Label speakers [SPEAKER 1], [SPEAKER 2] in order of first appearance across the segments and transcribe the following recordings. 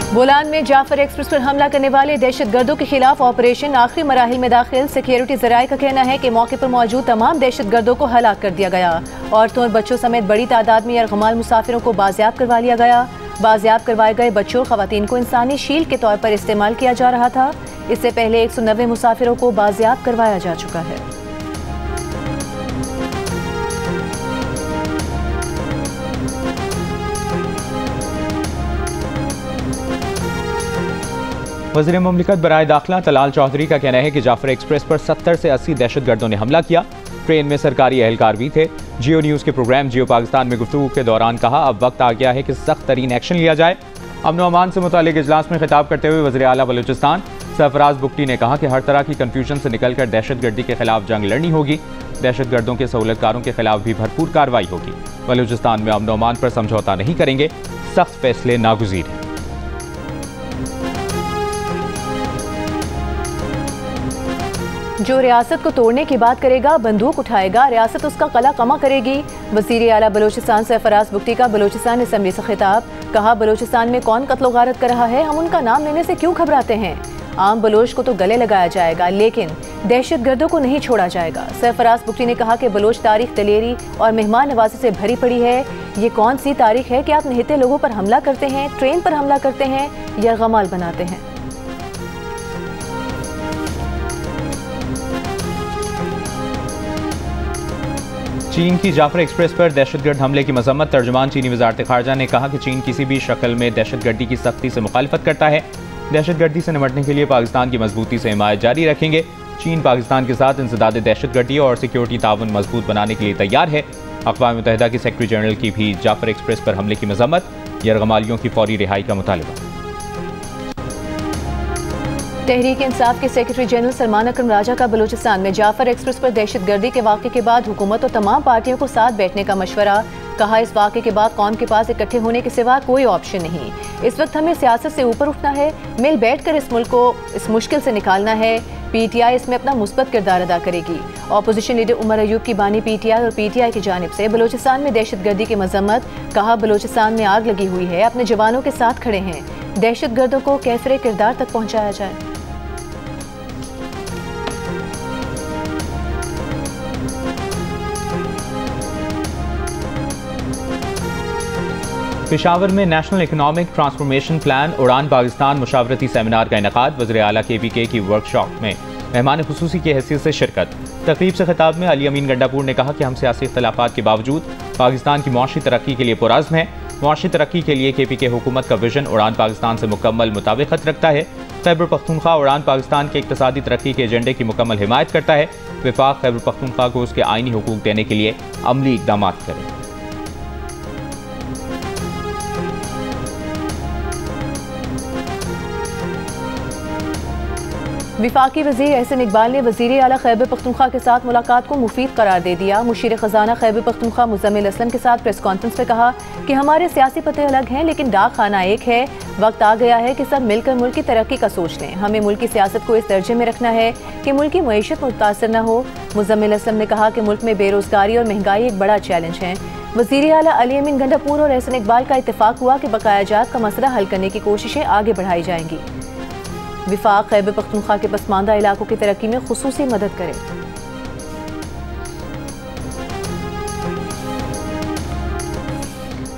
[SPEAKER 1] बोलान में जाफर एक्सप्रेस पर हमला करने वाले दहशतगर्दों के खिलाफ ऑपरेशन आखिरी मराहिल में दाखिल। सिक्योरिटी जराये का कहना है कि मौके पर मौजूद तमाम दहशतगर्दों को हलाक कर दिया गया। औरतों और बच्चों समेत बड़ी तादाद में यरगमाल मुसाफिरों को बाजियाब करवा लिया गया। बाजियाब करवाए गए बच्चों और खवातीन को इंसानी शील्ड के तौर पर इस्तेमाल किया जा रहा था। इससे पहले 190 मुसाफिरों को बाजियाब करवाया जा चुका है।
[SPEAKER 2] वज़ीर मुमलिकत बराए दाखिला तलाल चौधरी का कहना है कि जाफर एक्सप्रेस पर 70 से 80 दहशतगर्दों ने हमला किया। ट्रेन में सरकारी एहलकार भी थे। जियो न्यूज़ के प्रोग्राम जियो पाकिस्तान में गुफ्तगू के दौरान कहा, अब वक्त आ गया है कि सख्त तरीन एक्शन लिया जाए। अमन व अमान से मुतालिक इजलास में खिताब करते हुए वज़ीर आला बलूचिस्तान सरफराज बुगटी ने कहा कि हर तरह की कन्फ्यूजन से निकलकर दहशतगर्दी के खिलाफ जंग लड़नी होगी। दहशतगर्दों के सहूलतकारों के खिलाफ भी भरपूर कार्रवाई होगी। बलूचिस्तान में अमन व अमान पर समझौता नहीं करेंगे, सख्त फैसले नागुज़ीर हैं।
[SPEAKER 1] जो रियासत को तोड़ने की बात करेगा, बंदूक उठाएगा, रियासत उसका कला कमा करेगी। वज़ीर आला बलूचिस्तान सरफराज बुगटी का बलूचिस्तान असम्बली से खिताब। कहा, बलूचिस्तान में कौन कत्लो गारत कर रहा है, हम उनका नाम लेने से क्यों घबराते हैं। आम बलोच को तो गले लगाया जाएगा, लेकिन दहशतगर्दों को नहीं छोड़ा जाएगा। सरफराज बुगटी ने कहा कि बलोच तारीख दलेरी और मेहमान नवाजी से भरी पड़ी है। ये कौन सी तारीख है कि आप निहत्ते लोगों पर हमला करते हैं, ट्रेन पर हमला करते हैं, यरगमाल बनाते हैं।
[SPEAKER 2] चीन की जाफर एक्सप्रेस पर दहशतगर्द हमले की मजम्मत। तर्जुमान चीनी वजारत खारजा ने कहा कि चीन किसी भी शक्ल में दहशतगर्दी की सख्ती से मुखालफत करता है। दहशतगर्दी से निपटने के लिए पाकिस्तान की मजबूती से हिमायत जारी रखेंगे। चीन पाकिस्तान के साथ इंसदाद दहशतगर्दी और सिक्योरिटी ताउन मजबूत बनाने के लिए तैयार है। अक़वाम मुत्तहिदा की सेक्रेटरी जनरल की भी जाफर एक्सप्रेस पर हमले की मजम्मत। यरगमालियों की फौरी रिहाई का मुतालबा।
[SPEAKER 1] तहरीक इंसाफ के सेक्रेटरी जनरल सलमान अकरम राजा का बलूचिस्तान में जाफर एक्सप्रेस पर दहशतगर्दी के वाक़े के बाद हुकूमत और तमाम पार्टियों को साथ बैठने का मशवरा। कहा, इस वाक़े के बाद कौम के पास इकट्ठे होने के सिवा कोई ऑप्शन नहीं। इस वक्त हमें सियासत से ऊपर उठना है, मिल बैठ कर इस मुल्क को इस मुश्किल से निकालना है। PTI इसमें अपना मुस्बत किरदार अदा करेगी। अपोजिशन लीडर उमर अयूब की बानी PTI और PTI की जानिब से बलूचिस्तान में दहशतगर्दी की मजम्मत। कहा, बलूचिस्तान में आग लगी हुई है, अपने जवानों के साथ खड़े हैं, दहशतगर्दों को कैफरे किरदार तक पहुँचाया जाए।
[SPEAKER 2] पेशावर में नेशनल इकनॉमिक ट्रांसफॉर्मेशन प्लान उड़ान पाकिस्तान मुशावरती सेमिनार का इनेकाद। वज़ीर आला KPK की वर्कशॉप में मेहमान खुसूसी की हैसियत से शिरकत। तकरीब से खिताब में अली अमीन गंडापुर ने कहा कि हम सियासी इख्तलाफात के बावजूद पाकिस्तान की मुआशी तरक्की के लिए पुरअज़्म है। मुआशी तरक्की के लिए KPK हुकूमत का विजन उड़ान पाकिस्तान से मुकम्मल मुताबिकत रखता है। खैबर पख्तूनख्वा उड़ान पाकिस्तान के इक़्तिसादी तरक्की के एजेंडे की मुकम्मल हिमायत करता है। वफाक खैबर पख्तूनख्वा को उसके आइनी हुकूक देने के लिए अमली इक़दाम करे।
[SPEAKER 1] विफाकी वज़ीर एहसन इकबाल ने वज़ीर आला खैबर पख्तूनख्वा के साथ मुलाकात को मुफीद करार दे दिया। मुशीर ख़जाना खैबर पख्तूनख्वा मुज़म्मिल असलम के साथ प्रेस कॉन्फ्रेंस में कहा कि हमारे सियासी पते अलग हैं, लेकिन डाक खाना एक है। वक्त आ गया है कि सब मिलकर मुल्क की तरक्की का सोच लें। हमें मुल्क की सियासत को इस दर्जे में रखना है कि मुल्क की मईशत मुतासर न हो। मुज़म्मिल असलम ने कहा कि मुल्क में बेरोज़गारी और महंगाई एक बड़ा चैलेंज है। वज़ीर आला अली अमीन गंडापुर और एहसन इकबाल का इत्तेफाक हुआ कि बकाया जात का मसला हल करने की कोशिशें आगे बढ़ाई जाएंगी। विफाक खैबर पख्तूनख्वा के पसमानदा इलाकों की तरक्की में खुसूसी मदद करे।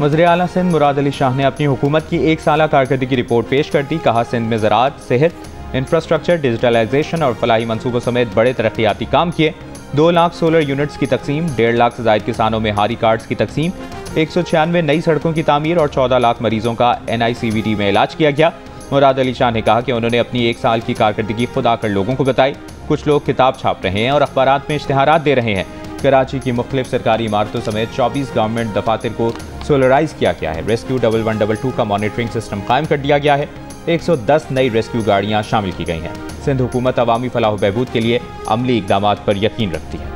[SPEAKER 2] वज़ीर आला सिंध मुराद अली शाह ने अपनी हुकूमत की 1 साला कारकर्दगी की रिपोर्ट पेश कर दी। कहा, सिंध में ज़राअत, सेहत, इंफ्रास्ट्रक्चर, डिजिटलाइजेशन और फलाही मनसूबों समेत बड़े तरक्याती काम किए। 2 लाख सोलर यूनिट्स की तकसीम, 1.5 लाख से ज़ायद किसानों में हारी कार्ड्स की तकसीम, 196 नई सड़कों की तामीर और 14 लाख मरीजों का NICVT में इलाज किया गया। मुराद अली शाह ने कहा कि उन्होंने अपनी 1 साल की कारकर्दगी खुद आकर लोगों को बताई। कुछ लोग किताब छाप रहे हैं और अखबारात में इश्तिहारात दे रहे हैं। कराची की मुख्तलिफ सरकारी इमारतों समेत 24 गवर्नमेंट दफातर को सोलराइज किया गया है। रेस्क्यू 1122 का मॉनिटरिंग सिस्टम कायम कर दिया गया है। 110 नई रेस्क्यू गाड़ियाँ शामिल की गई हैं। सिंध हुकूमत अवामी फलाह व बहबूद के लिए अमली इक़दामात पर यकीन रखती है।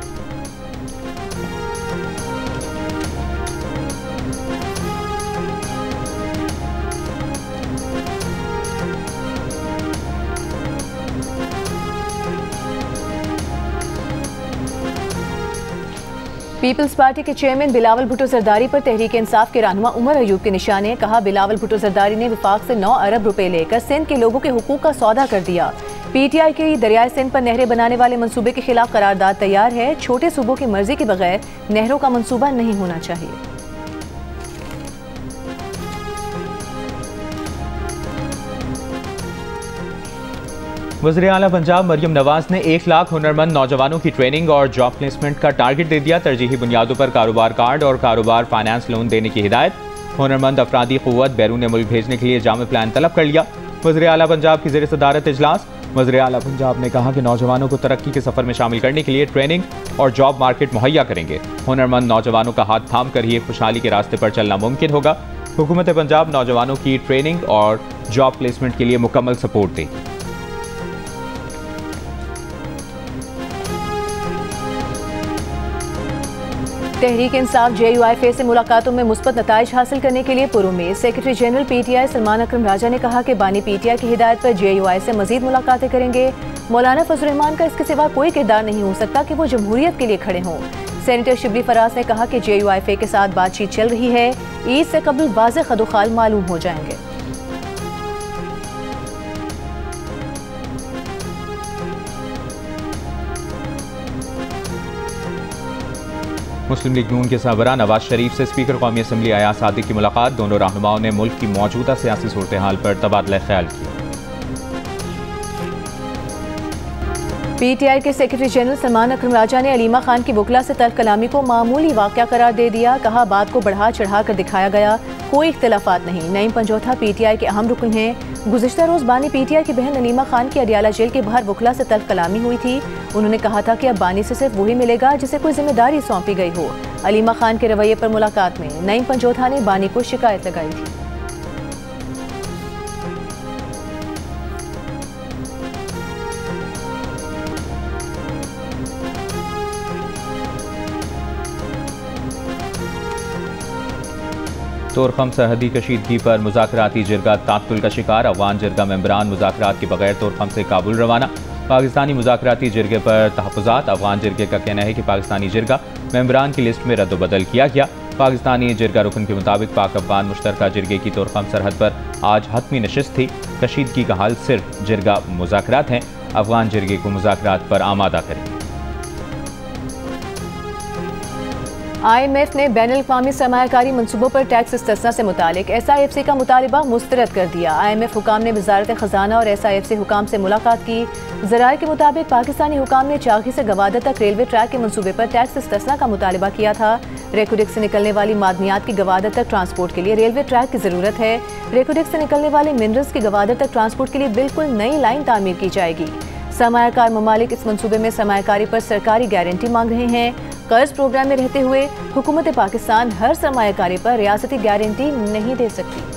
[SPEAKER 1] पीपल्स पार्टी के चेयरमैन बिलावल भुट्टो जरदारी पर तहरीक इंसाफ के रहनुमा उमर अयूब के निशाने। कहा, बिलावल भुट्टो जरदारी ने विफाक से 9 अरब रुपए लेकर सिंध के लोगों के हुकूक का सौदा कर दिया। पीटीआई की दरियाए सिंध पर नहरें बनाने वाले मंसूबे के खिलाफ करारदाद तैयार है। छोटे सूबों की मर्जी के बगैर नहरों का मंसूबा नहीं होना चाहिए।
[SPEAKER 2] वज़ीर आला पंजाब मरियम नवाज ने 1 लाख हुनरमंद नौजवानों की ट्रेनिंग और जॉब प्लेसमेंट का टारगेट दे दिया। तरजीही बुनियादों पर कारोबार कार्ड और कारोबार फाइनेंस लोन देने की हिदायत। हुनरमंद अफरादी क़ुव्वत बैरून मुल्क भेजने के लिए जामे प्लान तलब कर लिया। वज़ीर आला पंजाब की ज़ेर सदारत इजलास। वज़ीर आला पंजाब ने कहा कि नौजवानों को तरक्की के सफ़र में शामिल करने के लिए ट्रेनिंग और जॉब मार्केट मुहैया करेंगे। हुनरमंद नौजवानों का हाथ थाम कर ही खुशहाली के रास्ते पर चलना मुमकिन होगा। हुकूमत पंजाब नौजवानों की ट्रेनिंग और जॉब प्लेसमेंट के लिए मुकम्मल सपोर्ट देगी।
[SPEAKER 1] तहरीक इंसाफ JUIF से मुलाकातों में मुस्बत नताइज हासिल करने के लिए पुरुमेद। सेक्रेटरी जनरल PTI सलमान अकरम राजा ने कहा कि बानी PTI की हिदायत पर JUI से मजीद मुलाकातें करेंगे। मौलाना फजल रहमान का इसके सिवा कोई किरदार नहीं हो सकता कि वो जमहूरियत के लिए खड़े हों। सेनेटर शिबली फराज ने कहा कि JUIF के साथ बातचीत चल रही है। ईद से कबल वाज़ेह खदोखाल मालूम हो जाएंगे।
[SPEAKER 2] मुस्लिम लीग नून के सरबराह नवाज शरीफ से स्पीकर कौमी असम्बली अयाज सादिक की मुलाकात। दोनों रहनुमाओं ने मुल्क की मौजूदा सियासी सूरत हाल पर तबादला ख्याल किया। PTI के सेक्रेटरी जनरल सलमान अकरम राजा ने अलीमा खान की वकला से तल्ख कलामी को मामूली वाक़या करार दे दिया। कहा, बात को बढ़ा चढ़ा कर दिखाया गया, कोई इख्तिलाफात नहीं। नईम पंजोथा PTI के अहम रुकन हैं। गुज़िश्ता रोज़ बानी PTI की बहन अलीमा खान की अडियाला जेल के बाहर वकला से तल्ख कलामी हुई थी। उन्होंने कहा था कि अब बानी से सिर्फ वही मिलेगा जिसे कोई जिम्मेदारी सौंपी गई हो। अलीमा खान के रवैये पर मुलाकात में नईम पंजोथा ने बानी को शिकायत लगाई थी। तोरखम सरहदी कशीदगी पर मुज़ाकराती जिरगा तातुल का शिकार। अफगान जिरगा मेंबरान मुज़ाकरात के बगैर तोरखम से काबुल रवाना। पाकिस्तानी मुज़ाकराती जिरगे पर तहफ़्फ़ुज़ात। अफगान जिरगे का कहना है कि पाकिस्तानी जिरगा मेंबरान की लिस्ट में रद्द-बदल किया गया। पाकिस्तानी जिरगा रुकन के मुताबिक पाक अफगान मुश्तरका जिरगे की तोरखम सरहद पर आज हतमी नशिस्त थी। कशीदगी का हाल सिर्फ जिरगा मुज़ाकरात हैं। अफगान जिरगे को मुज़ाकरात पर आमादा करेंगे।
[SPEAKER 1] IMF ने बैनुल-अक़वामी सरमायाकारी मनसूबों पर टैक्स इस्तिस्ना से मुतालिक SIFC का मुतालबा मुस्तरद कर दिया। IMF हुकाम ने वज़ारत ख़ज़ाना और SIFC हुकाम से मुलाकात की। ज़राए के मुताबिक पाकिस्तानी हुकाम ने चागी से गवादर तक रेलवे ट्रैक के मनसूबे पर टैक्स इस्तिस्ना का मुतालबा किया था। रेकोडेक से निकलने वाली मादनियात की गवादर तक ट्रांसपोर्ट के लिए रेलवे ट्रैक की ज़रूरत है। रेकोडेक से निकलने वाले मिनरल्स की गवादर तक ट्रांसपोर्ट के लिए बिल्कुल नई लाइन तामीर की जाएगी। सरमायाकार ममालिक इस मनसूबे में सरमायाकारी पर सरकारी गारंटी मांग रहे हैं। कर्ज प्रोग्राम में रहते हुए हुकूमत पाकिस्तान हर सरमायाकारी पर रियासती गारंटी नहीं दे सकती।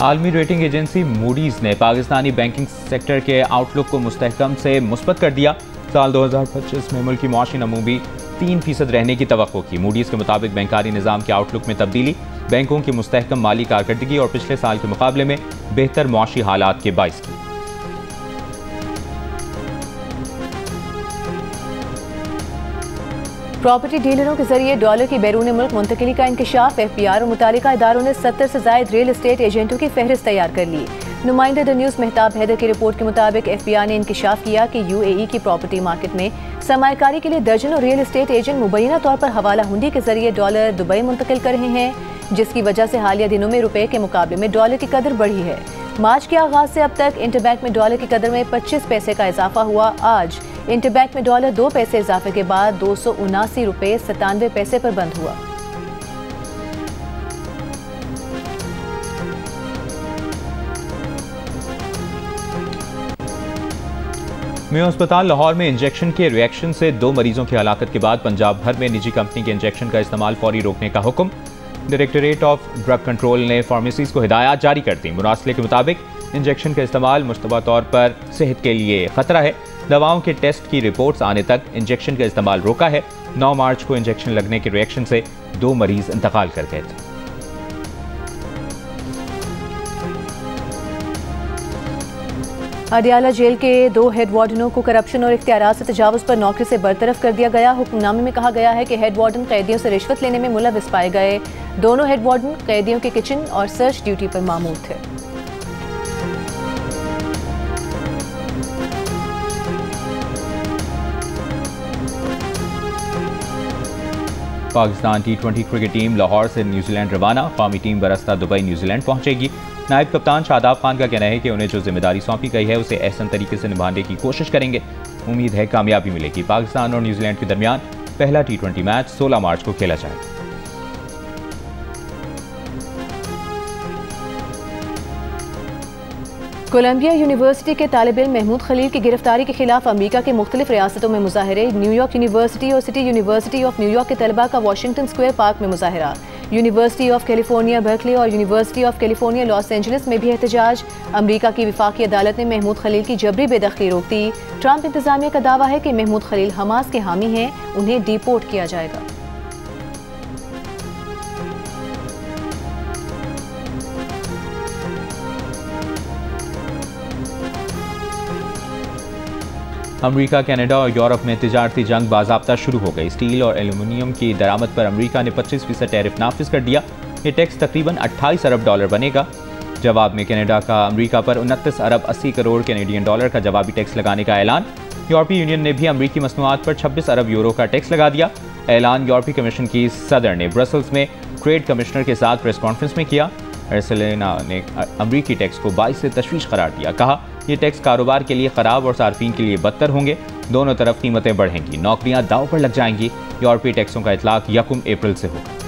[SPEAKER 2] आलमी रेटिंग एजेंसी मूडीज़ ने पाकिस्तानी बैंकिंग सेक्टर के आउटलुक को मुस्तहकम से मुस्बत कर दिया। साल 2025 में मुल्क की मुआशी नमू भी 3% रहने की तवक्को की। मूडीज़ के मुताबिक बैंकारी निज़ाम के आउटलुक में तब्दीली बैंकों की मुस्तहकम माली कारकर्दगी और पिछले साल के मुकाबले में बेहतर मुआशी हालात के बाइस की।
[SPEAKER 1] प्रॉपर्टी डीलरों के जरिए डॉलर की बैरून मुल्क मुंतकिली का इंकशाफ। FPR और मुतालिका इदारों ने 70 से ज़ायद रियल एस्टेट एजेंटों की फहरिस्त तैयार कर ली। नुमाइंदा द न्यूज़ मेहताब हैदर की रिपोर्ट के मुताबिक FPR ने इंकशाफ किया कि UAE की प्रॉपर्टी मार्केट में सरमायाकारी के लिए दर्जनों रियल एस्टेट एजेंट मुबैना तौर पर हवाला हुंडी के जरिए डॉलर दुबई मुंतकिल कर रहे हैं, जिसकी वजह से हालिया दिनों में रुपए के मुकाबले में डॉलर की कदर बढ़ी है। मार्च के आगाज से अब तक इंटरबैंक में डॉलर की कदर में 25 पैसे का इजाफा हुआ। आज इंटरबैंक में डॉलर 2 पैसे इजाफे के बाद 279 रुपए 97 पैसे पर बंद हुआ।
[SPEAKER 2] मेयो अस्पताल लाहौर में इंजेक्शन के रिएक्शन से 2 मरीजों की हलाकत के बाद पंजाब भर में निजी कंपनी के इंजेक्शन का इस्तेमाल फौरी रोकने का हुक्म। डायरेक्टरेट ऑफ ड्रग कंट्रोल ने फार्मेसीज को हिदायत जारी कर दी। मुनासले के मुताबिक इंजेक्शन का इस्तेमाल मुश्तबा तौर पर सेहत के लिए खतरा है। दवाओं के टेस्ट की रिपोर्ट्स आने तक इंजेक्शन का इस्तेमाल रोका है। 9 मार्च को इंजेक्शन लगने के रिएक्शन से 2 मरीज इंतकाल कर गए थे।
[SPEAKER 1] अडियाला जेल के 2 हेड वार्डनों को करप्शन और इख्तियारात से तजावुज पर नौकरी से बरतरफ कर दिया गया। हुक्मनामे में कहा गया है कि हेड वार्डन कैदियों से रिश्वत लेने में मुलविस पाए गए। दोनों हेड वार्डन कैदियों के किचन और सर्च ड्यूटी पर मामूर थे।
[SPEAKER 2] Pakistan T20 cricket team Lahore से न्यूजीलैंड रवाना। कौमी टीम बरस्ता दुबई न्यूजीलैंड पहुंचेगी। नायब कप्तान शादाब खान का कहना है कि उन्हें जो जिम्मेदारी सौंपी गई है उसे एहसन तरीके से निभाने की कोशिश करेंगे। उम्मीद है कामयाबी मिलेगी। पाकिस्तान और न्यूजीलैंड के दरमियान पहला T20 मैच 16 मार्च को खेला जाएगा।
[SPEAKER 1] कोलंबिया यूनिवर्सिटी के तालिब इल्म महमूद खलील की गिरफ्तारी के खिलाफ अमेरिका के मुख्तलिफ रियासतों में मुजाहरे। न्यूयॉर्क यूनिवर्सिटी और सिटी यूनिवर्सिटी ऑफ न्यूयॉर्क के तलबा का वाशिंगटन स्क्वायर पार्क में मुजाहरा। यूनिवर्सिटी ऑफ कैलिफोर्निया बर्कले और university of California Los Angeles में भी एहतजाज। अमेरिका की विफाकी अदालत ने महमूद खलील की जबरी बेदखली रोक दी। ट्रंप इंतजामिया का दावा है कि महमूद खलील हमास के हामी हैं, उन्हें डिपोर्ट किया जाएगा।
[SPEAKER 2] अमेरिका, कनाडा और यूरोप में तिजारती जंग बाज़ाब्ता शुरू हो गई। स्टील और एल्यूमिनियम की दरामद पर अमेरिका ने 25% टैरिफ नाफिज कर दिया। ये टैक्स तकरीबन 28 अरब डॉलर बनेगा। जवाब में कनाडा का अमेरिका पर 29 अरब 80 करोड़ कैनेडियन डॉलर का जवाबी टैक्स लगाने का ऐलान। यूरोपीय यूनियन ने भी अमेरिकी मसनूआत पर 26 अरब यूरो का टैक्स लगा दिया। ऐलान यूरोपीय कमीशन की सदर ने ब्रसल्स में ट्रेड कमिश्नर के साथ प्रेस कॉन्फ्रेंस में किया। अर्सेलेना ने अमरीकी टैक्स को बाइस से तशवीश करार दिया। कहा, ये टैक्स कारोबार के लिए ख़राब और सार्फिन के लिए बदतर होंगे। दोनों तरफ कीमतें बढ़ेंगी, नौकरियां दांव पर लग जाएंगी। यूरोपीय टैक्सों का इतलाक 1 अप्रैल से होगा।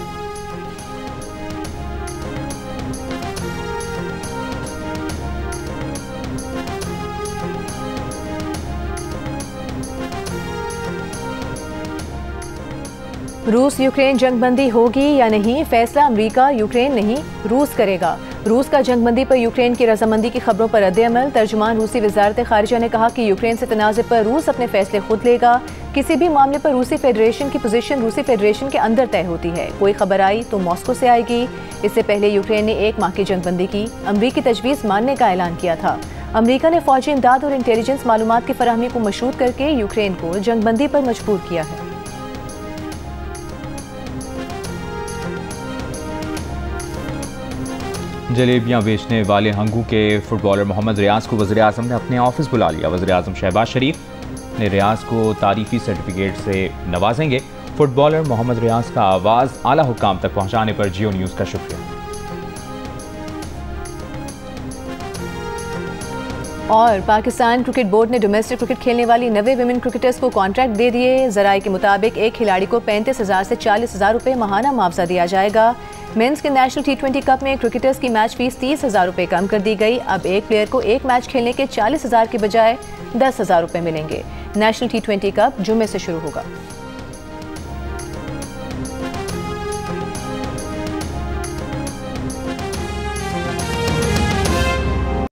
[SPEAKER 1] रूस यूक्रेन जंगबंदी होगी या नहीं, फैसला अमेरिका यूक्रेन नहीं रूस करेगा। रूस का जंगबंदी पर यूक्रेन की रजामंदी की खबरों पर रद्द-ए-अमल। तर्जुमान रूसी वजारत खारिजा ने कहा कि यूक्रेन से तनाज़े पर रूस अपने फैसले खुद लेगा। किसी भी मामले पर रूसी फेडरेशन की पोजीशन रूसी फेडरेशन के अंदर तय होती है। कोई खबर आई तो मॉस्को से आएगी। इससे पहले यूक्रेन ने 1 माह की जंगबंदी की अमरीकी तजवीज़ मानने का ऐलान किया था। अमरीका ने फौजी इमदाद और इंटेलिजेंस मालूमात की फराहमी को मशरूत करके यूक्रेन को जंगबंदी पर मजबूर किया है।
[SPEAKER 2] जलेबियां बेचने वाले हंगू के फुटबॉलर मोहम्मद रियाज को वज़ीर आज़म ने अपने ऑफिस बुला लिया। वज़ीर आज़म शहबाज शरीफ ने रियाज को तारीफी सर्टिफिकेट से नवाजेंगे। फुटबॉलर मोहम्मद रियाज का आवाज़ आला हुक्काम तक पहुंचाने पर जियो न्यूज़ का शुक्रिया।
[SPEAKER 1] और पाकिस्तान क्रिकेट बोर्ड ने डोमेस्टिक क्रिकेट खेलने वाली 90 विमेन क्रिकेटर्स को कॉन्ट्रैक्ट दे दिए। ज़राए के मुताबिक एक खिलाड़ी को 35,000 से 40,000 रुपये माहाना मुआवजा दिया जाएगा। मेंस के नेशनल T20 कप में क्रिकेटर्स की मैच फीस 30,000 रुपये कम कर दी गई। अब एक प्लेयर को एक मैच खेलने के 40,000 के बजाय 10,000 रुपये मिलेंगे। नेशनल T20 कप जुम्मे से शुरू होगा।